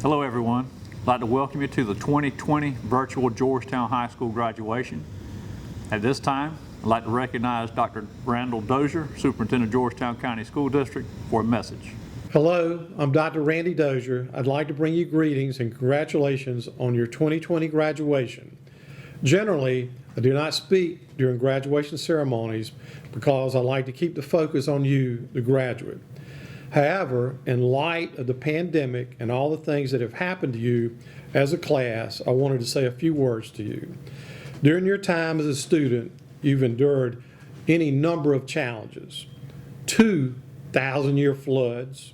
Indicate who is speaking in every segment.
Speaker 1: Hello everyone. I'd like to welcome you to the 2020 virtual Georgetown High School graduation. At this time, I'd like to recognize Dr. Randall Dozier, Superintendent of Georgetown County School District, for a message.
Speaker 2: Hello, I'm Dr. Randy Dozier. I'd like to bring you greetings and congratulations on your 2020 graduation. Generally, I do not speak during graduation ceremonies because I like to keep the focus on you, the graduate. However, in light of the pandemic and all the things that have happened to you as a class, I wanted to say a few words to you. During your time as a student, you've endured any number of challenges. 2 thousand-year floods,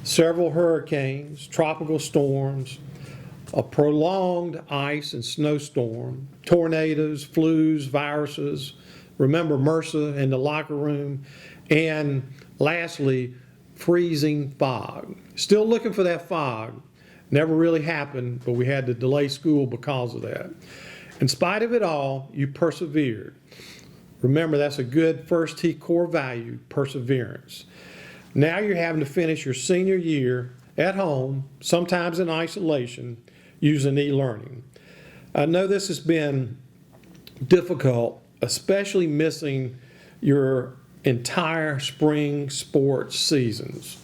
Speaker 2: several hurricanes, tropical storms, a prolonged ice and snowstorm, tornadoes, flus, viruses, remember MRSA in the locker room, and lastly, freezing fog. Still looking for that fog. Never really happened, but we had to delay school because of that. In spite of it all, you persevered. Remember, that's a good first T core value, perseverance. Now you're having to finish your senior year at home, sometimes in isolation, using e-learning. I know this has been difficult, especially missing your entire spring sports seasons,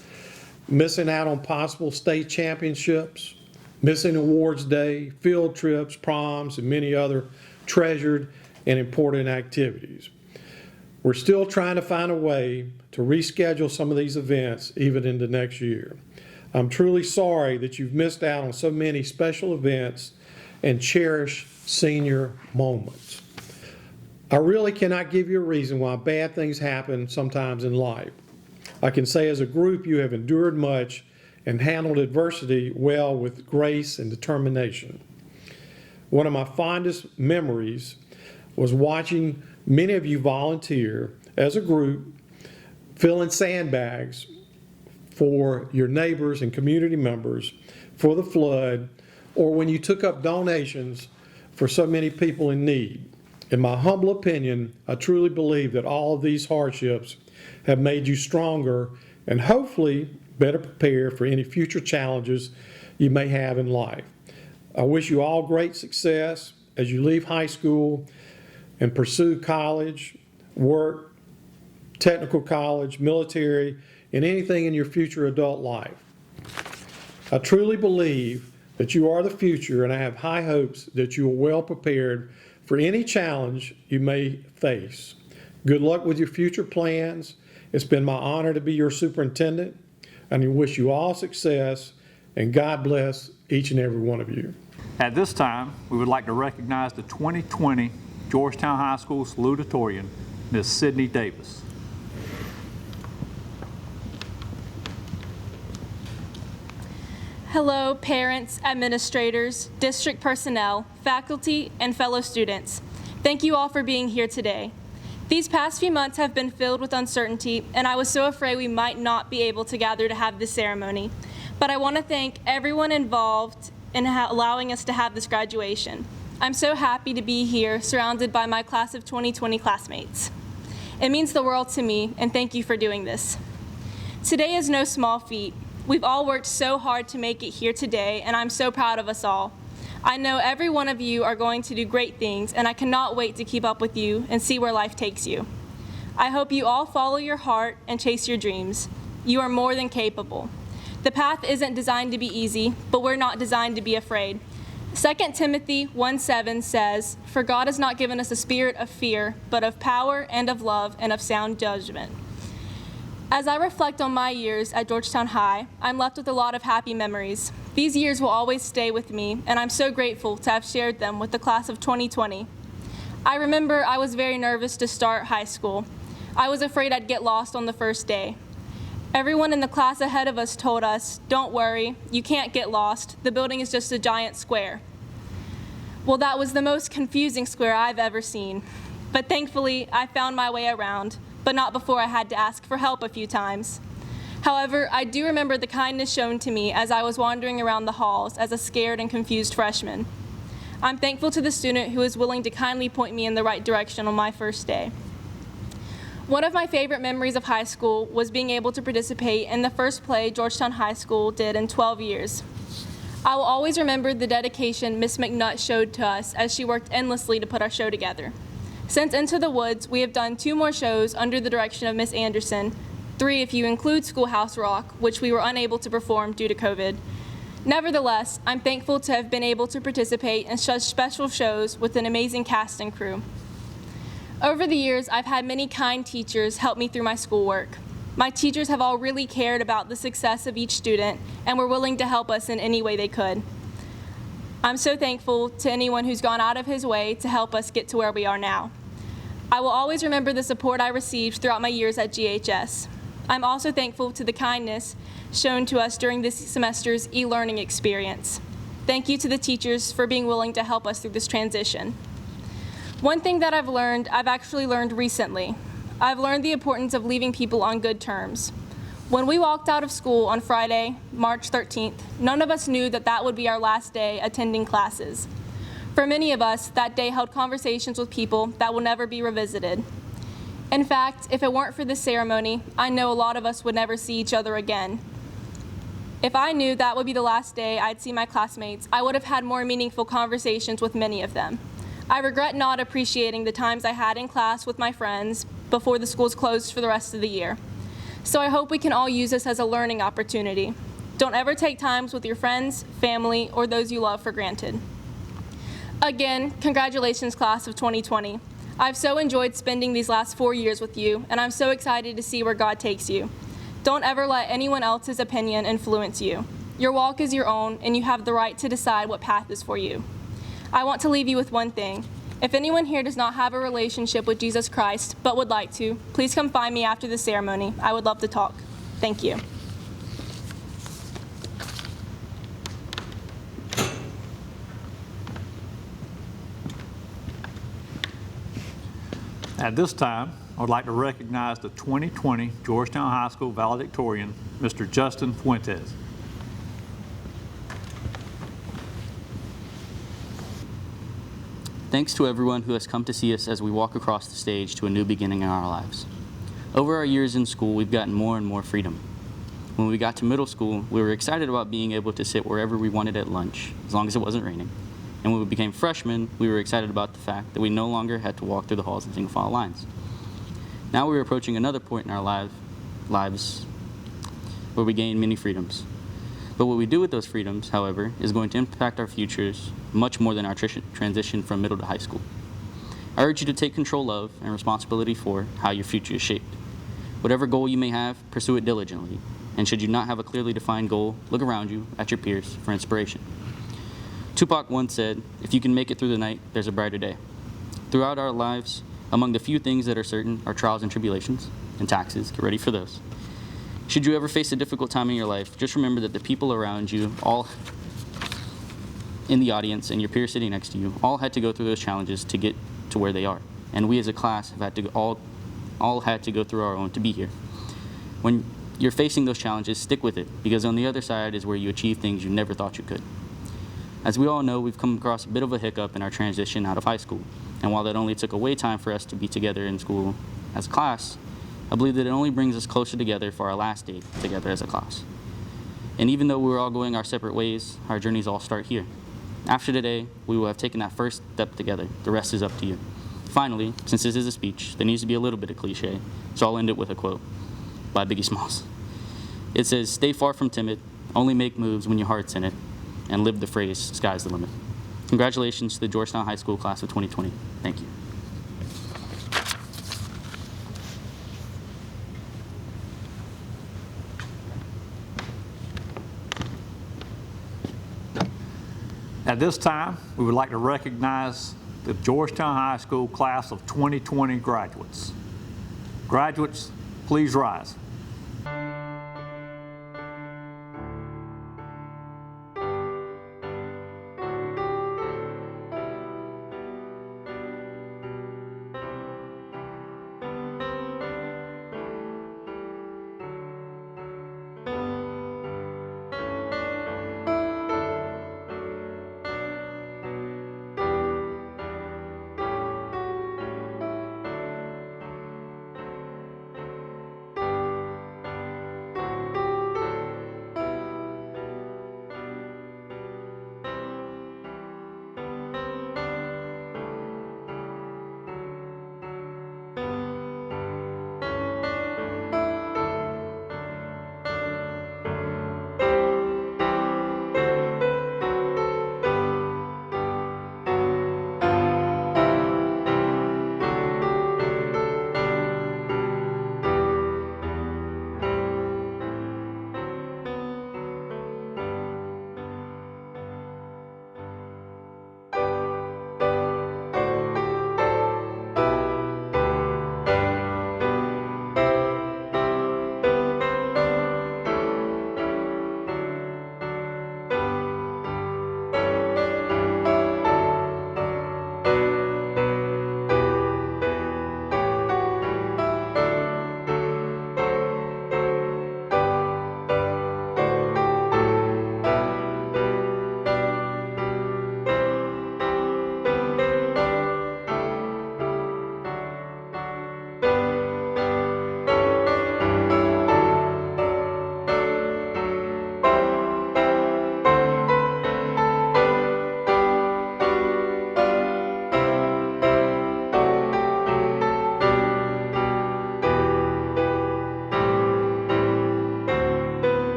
Speaker 2: missing out on possible state championships, missing awards day, field trips, proms, and many other treasured and important activities. We're still trying to find a way to reschedule some of these events even into next year. I'm truly sorry that you've missed out on so many special events and cherished senior moments. I really cannot give you a reason why bad things happen sometimes in life. I can say as a group you have endured much and handled adversity well with grace and determination. One of my fondest memories was watching many of you volunteer as a group, filling sandbags for your neighbors and community members for the flood, or when you took up donations for so many people in need. In my humble opinion, I truly believe that all of these hardships have made you stronger and hopefully better prepared for any future challenges you may have in life. I wish you all great success as you leave high school and pursue college, work, technical college, military, and anything in your future adult life. I truly believe that you are the future, and I have high hopes that you are well prepared for any challenge you may face. Good luck with your future plans. It's been my honor to be your superintendent, and I wish you all success, and God bless each and every one of you.
Speaker 1: At this time, we would like to recognize the 2020 Georgetown High School Salutatorian, Ms. Sydney Davis.
Speaker 3: Hello, parents, administrators, district personnel, faculty, and fellow students. Thank you all for being here today. These past few months have been filled with uncertainty, and I was so afraid we might not be able to gather to have this ceremony. But I want to thank everyone involved in allowing us to have this graduation. I'm so happy to be here, surrounded by my class of 2020 classmates. It means the world to me, and thank you for doing this. Today is no small feat. We've all worked so hard to make it here today, and I'm so proud of us all. I know every one of you are going to do great things, and I cannot wait to keep up with you and see where life takes you. I hope you all follow your heart and chase your dreams. You are more than capable. The path isn't designed to be easy, but we're not designed to be afraid. 2 Timothy 1:7 says, "For God has not given us a spirit of fear, but of power and of love and of sound judgment." As I reflect on my years at Georgetown High, I'm left with a lot of happy memories. These years will always stay with me, and I'm so grateful to have shared them with the class of 2020. I remember I was very nervous to start high school. I was afraid I'd get lost on the first day. Everyone in the class ahead of us told us, "Don't worry, you can't get lost. The building is just a giant square." Well, that was the most confusing square I've ever seen. But thankfully, I found my way around, but not before I had to ask for help a few times. However, I do remember the kindness shown to me as I was wandering around the halls as a scared and confused freshman. I'm thankful to the student who was willing to kindly point me in the right direction on my first day. One of my favorite memories of high school was being able to participate in the first play Georgetown High School did in 12 years. I will always remember the dedication Miss McNutt showed to us as she worked endlessly to put our show together. Since Into the Woods, we have done 2 more shows under the direction of Miss Anderson, 3 if you include Schoolhouse Rock, which we were unable to perform due to COVID. Nevertheless, I'm thankful to have been able to participate in such special shows with an amazing cast and crew. Over the years, I've had many kind teachers help me through my schoolwork. My teachers have all really cared about the success of each student and were willing to help us in any way they could. I'm so thankful to anyone who's gone out of his way to help us get to where we are now. I will always remember the support I received throughout my years at GHS. I'm also thankful to the kindness shown to us during this semester's e-learning experience. Thank you to the teachers for being willing to help us through this transition. One thing that I've actually learned recently. I've learned the importance of leaving people on good terms. When we walked out of school on Friday, March 13th, none of us knew that that would be our last day attending classes. For many of us, that day held conversations with people that will never be revisited. In fact, if it weren't for this ceremony, I know a lot of us would never see each other again. If I knew that would be the last day I'd see my classmates, I would have had more meaningful conversations with many of them. I regret not appreciating the times I had in class with my friends before the schools closed for the rest of the year. So I hope we can all use this as a learning opportunity. Don't ever take times with your friends, family, or those you love for granted. Again, congratulations, class of 2020. I've so enjoyed spending these last 4 years with you, and I'm so excited to see where God takes you. Don't ever let anyone else's opinion influence you. Your walk is your own, and you have the right to decide what path is for you. I want to leave you with one thing. If anyone here does not have a relationship with Jesus Christ but would like to, please come find me after the ceremony. I would love to talk. Thank you.
Speaker 1: At this time, I would like to recognize the 2020 Georgetown High School Valedictorian, Mr. Justin Fuentes.
Speaker 4: Thanks to everyone who has come to see us as we walk across the stage to a new beginning in our lives. Over our years in school, we've gotten more and more freedom. When we got to middle school, we were excited about being able to sit wherever we wanted at lunch, as long as it wasn't raining. And when we became freshmen, we were excited about the fact that we no longer had to walk through the halls in single file lines. Now we're approaching another point in our lives where we gain many freedoms. But what we do with those freedoms, however, is going to impact our futures much more than our transition from middle to high school. I urge you to take control of and responsibility for how your future is shaped. Whatever goal you may have, pursue it diligently. And should you not have a clearly defined goal, look around you at your peers for inspiration. Tupac once said, "If you can make it through the night, there's a brighter day." Throughout our lives, among the few things that are certain are trials and tribulations and taxes. Get ready for those. Should you ever face a difficult time in your life, just remember that the people around you, all in the audience and your peers sitting next to you, all had to go through those challenges to get to where they are. And we as a class have had to all had to go through our own to be here. When you're facing those challenges, stick with it, because on the other side is where you achieve things you never thought you could. As we all know, we've come across a bit of a hiccup in our transition out of high school. And while that only took away time for us to be together in school as a class, I believe that it only brings us closer together for our last day together as a class. And even though we're all going our separate ways, our journeys all start here. After today, we will have taken that first step together. The rest is up to you. Finally, since this is a speech, there needs to be a little bit of cliche, so I'll end it with a quote by Biggie Smalls. It says, "Stay far from timid, only make moves when your heart's in it, and live the phrase, sky's the limit." Congratulations to the Georgetown High School class of 2020. Thank you.
Speaker 1: At this time, we would like to recognize the Georgetown High School class of 2020 graduates. Graduates, please rise.